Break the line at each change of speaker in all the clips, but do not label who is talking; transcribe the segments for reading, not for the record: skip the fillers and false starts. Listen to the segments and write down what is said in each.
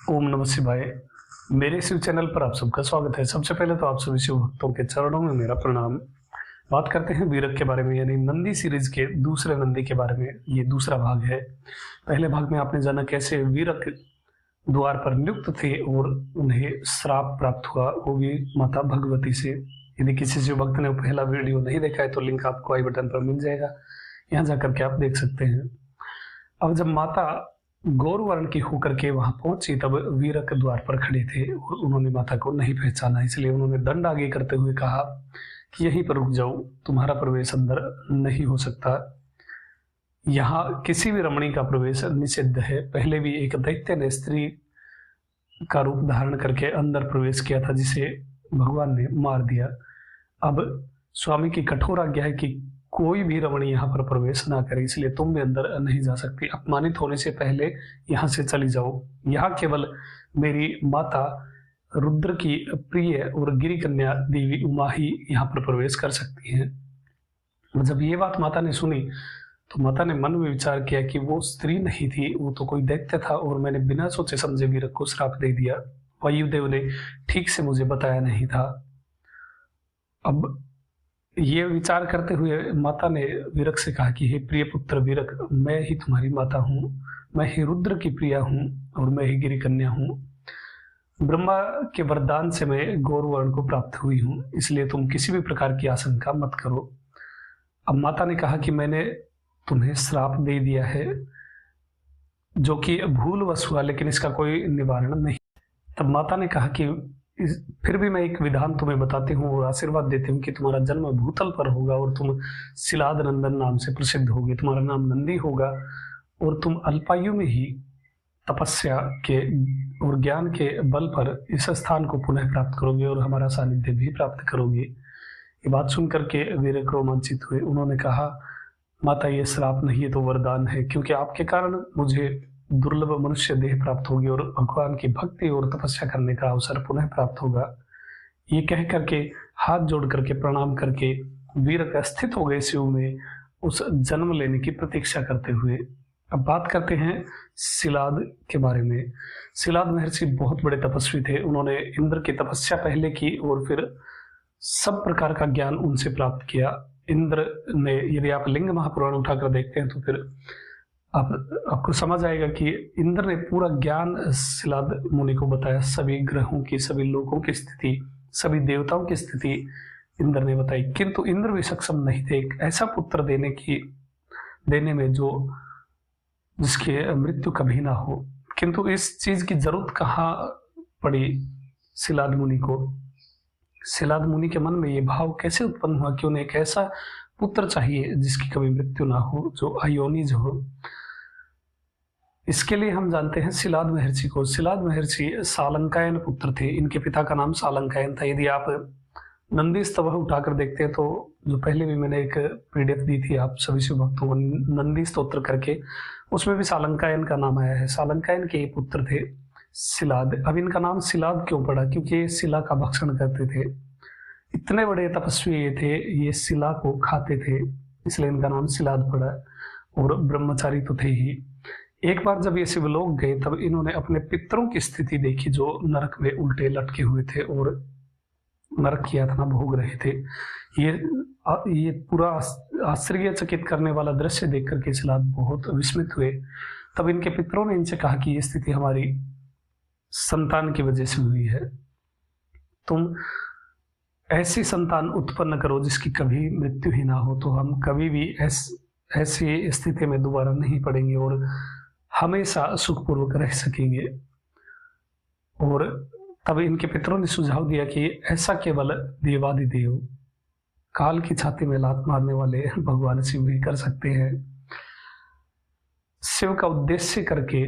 ओम नमः शिवाय। मेरे शिव चैनल पर आप सबका स्वागत है। सबसे पहले तो आप सभी शिव भक्तों के चरणों में मेरा प्रणाम। बात करते हैं वीरक के बारे में, यानी नंदी सीरीज के दूसरे नंदी के बारे में। ये दूसरा भाग है। पहले भाग में आपने जाना कैसे वीरक द्वार पर नियुक्त थे और उन्हें श्राप प्राप्त हुआ, वो भी माता भगवती से। यदि किसी शिव भक्त ने पहला वीडियो नहीं देखा है तो लिंक आपको आई बटन पर मिल जाएगा, यहाँ जाकर के आप देख सकते हैं। अब जब माता गौर वर्ण की होकर के वहां पहुंची तब वीरक द्वार पर खड़े थे और उन्होंने माता को नहीं पहचाना, इसलिए उन्होंने दंड आगे करते हुए कहा कि यहीं पर रुक जाओ, तुम्हारा प्रवेश अंदर नहीं हो सकता। यहाँ किसी भी रमणी का प्रवेश निषिद्ध है। पहले भी एक दैत्य ने स्त्री का रूप धारण करके अंदर प्रवेश किया था, जिसे भगवान ने मार दिया। अब स्वामी की कठोर आज्ञा है कि कोई भी रमणी यहाँ पर प्रवेश ना करे, इसलिए तुम भी अंदर नहीं जा सकती। अपमानित होने से पहले यहाँ से चली जाओ। यहाँ केवल मेरी माता रुद्र की प्रिय और गिरी कन्या देवी उमा ही यहाँ पर प्रवेश कर सकती हैं। जब ये बात माता ने सुनी तो माता ने मन में विचार किया कि वो स्त्री नहीं थी, वो तो कोई दैत्य था और मैंने बिना सोचे समझे वीरक को श्राप दे दिया। वायुदेव ने ठीक से मुझे बताया नहीं था। अब ये विचार करते हुए माता ने वीरक से कहा कि हे प्रिय पुत्र वीरक, मैं ही तुम्हारी माता हूँ, मैं ही रुद्र की प्रिया हूँ और मैं ही गिरी कन्या हूँ। ब्रह्मा के वरदान से मैं गौर वर्ण को प्राप्त हुई हूँ, इसलिए तुम किसी भी प्रकार की आशंका मत करो। अब माता ने कहा कि मैंने तुम्हें श्राप दे दिया है, जो कि भूलवश हुआ, लेकिन इसका कोई निवारण नहीं। तब माता ने कहा कि फिर भी मैं एक विधान तुम्हें बताती हूँ और आशीर्वाद देती हूँ कि तुम्हारा जन्म भूतल पर होगा और तुम शिलाद नंदन नाम से प्रसिद्ध होगे। तुम्हारा नाम नंदी होगा और तुम अल्पायु में ही तपस्या के और ज्ञान के बल पर इस स्थान को पुनः प्राप्त करोगे और हमारा सानिध्य भी प्राप्त करोगे। ये बात सुन करके वीरक रोमांचित हुए। उन्होंने कहा, माता ये श्राप नहीं है तो वरदान है, क्योंकि आपके कारण मुझे दुर्लभ मनुष्य देह प्राप्त होगी और भगवान की भक्ति और तपस्या करने का अवसर पुनः प्राप्त होगा। ये कह करके हाथ जोड़ करके प्रणाम करके वीरक स्थित हो गए शिव में, उस जन्म लेने की प्रतीक्षा करते हुए। अब बात करते हैं शिलाद के बारे में। शिलाद महर्षि बहुत बड़े तपस्वी थे। उन्होंने इंद्र की तपस्या पहले की और फिर सब प्रकार का ज्ञान उनसे प्राप्त किया। इंद्र ने, यदि आप लिंग महापुराण उठाकर देखते हैं तो फिर आपको समझ आएगा कि इंद्र ने पूरा ज्ञान शिलाद मुनि को बताया। सभी ग्रहों की, सभी लोकों की स्थिति, सभी देवताओं की स्थिति इंद्र ने बताई, किंतु इंद्र भी सक्षम नहीं थे एक ऐसा पुत्र देने में जिसकी मृत्यु कभी ना हो। किंतु इस चीज की जरूरत कहाँ पड़ी शिलाद मुनि को? शिलाद मुनि के मन में ये भाव कैसे उत्पन्न हुआ कि उन्हें एक ऐसा पुत्र चाहिए जिसकी कभी मृत्यु ना हो, जो अयोनिज हो? इसके लिए हम जानते हैं शिलाद महर्षि को। शिलाद महर्षि सालंकायन पुत्र थे। इनके पिता का नाम सालंकायन था। यदि आप नंदी स्तवह उठाकर देखते हैं तो, जो पहले भी मैंने एक पीडीएफ दी थी आप सभी शिव भक्तों को, नंदी स्तोत्र करके, उसमें भी सालंकायन का नाम आया है। सालंकायन के पुत्र थे शिलाद। अब इनका नाम शिलाद क्यों पड़ा? क्योंकि ये शिला का भक्षण करते थे। इतने बड़े तपस्वी ये थे, ये शिला को खाते थे, इसलिए इनका नाम शिलाद पड़ा। और ब्रह्मचारी तो थे ही। एक बार जब ये शिवलोक गए तब इन्होंने अपने पितरों की स्थिति देखी, जो नरक में उल्टे लटके हुए थे और नरक की यातना भोग रहे थे। ये पूरा आश्चर्यचकित करने वाला दृश्य देख करके शिलाद बहुत विस्मित हुए। तब इनके पितरों ने इनसे कहा कि ये स्थिति हमारी संतान की वजह से हुई है। तुम ऐसी संतान उत्पन्न करो जिसकी कभी मृत्यु ही ना हो, तो हम कभी भी ऐसी स्थिति में दोबारा नहीं पड़ेंगे और हमेशा सुखपूर्वक रह सकेंगे। और तब इनके पितरों ने सुझाव दिया कि ऐसा केवल देवादिदेव, काल की छाती में लात मारने वाले भगवान शिव ही कर सकते हैं। शिव का उद्देश्य करके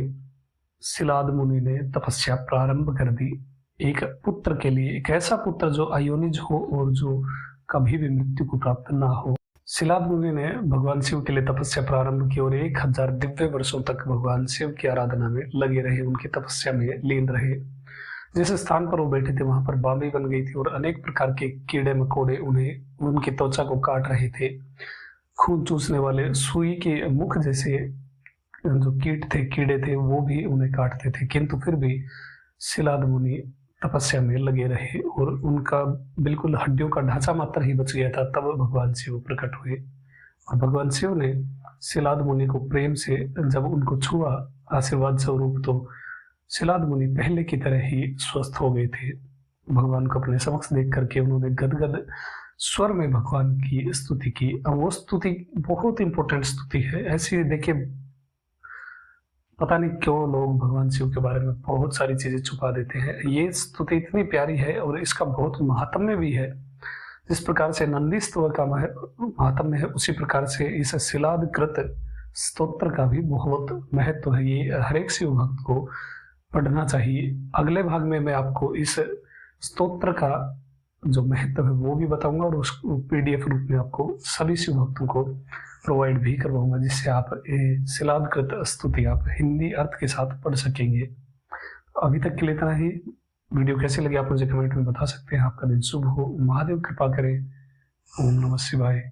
शिलाद मुनि ने तपस्या प्रारंभ कर दी एक पुत्र के लिए, एक ऐसा पुत्र जो अयोनिज हो और जो कभी भी मृत्यु को प्राप्त ना हो। शिलाद मुनि ने भगवान शिव के लिए तपस्या प्रारंभ की और 1000 दिव्य वर्षों तक भगवान शिव की आराधना में लगे रहे, उनकी तपस्या में लीन रहे। जिस स्थान पर वो बैठे थे वहां पर बामी बन गई थी और अनेक प्रकार के कीड़े मकोड़े उन्हें उनकी त्वचा को काट रहे थे। खून चूसने वाले सुई के मुख जैसे जो कीड़े थे वो भी उन्हें काटते थे, किंतु फिर भी शिलाद मुनि तपस्या में लगे रहे और उनका बिल्कुल हड्डियों का ढांचा मात्र ही बच गया था। तब भगवान शिव प्रकट हुए और भगवान शिव ने शिलाद मुनि को प्रेम से जब उनको छुआ आशीर्वाद स्वरूप, तो शिलाद मुनि पहले की तरह ही स्वस्थ हो गए थे। भगवान को अपने समक्ष देख करके उन्होंने गदगद स्वर में भगवान की स्तुति की। अब वो स्तुति बहुत इंपॉर्टेंट स्तुति है। ऐसी देखिए, पता नहीं क्यों लोग भगवान शिव के बारे में बहुत सारी चीजें छुपा देते हैं। ये स्तुति इतनी प्यारी है और इसका बहुत महात्म्य भी है। जिस प्रकार से नंदी स्तोत्र का महात्म्य है, उसी प्रकार से इस शिलादकृत स्तोत्र का भी बहुत महत्व है। ये हर एक शिव भक्त को पढ़ना चाहिए। अगले भाग में मैं आपको इस स्तोत्र का जो महत्व है वो भी बताऊंगा और उसको PDF रूप में आपको सभी शिव भक्तों को प्रोवाइड भी करवाऊंगा, जिससे आप शिलादकृत स्तुति आप हिंदी अर्थ के साथ पढ़ सकेंगे। अभी तक के लिए इतना ही। वीडियो कैसे लगी आप मुझे कमेंट में बता सकते हैं। आपका दिन शुभ हो, महादेव कृपा करे। ओम नमः शिवाय।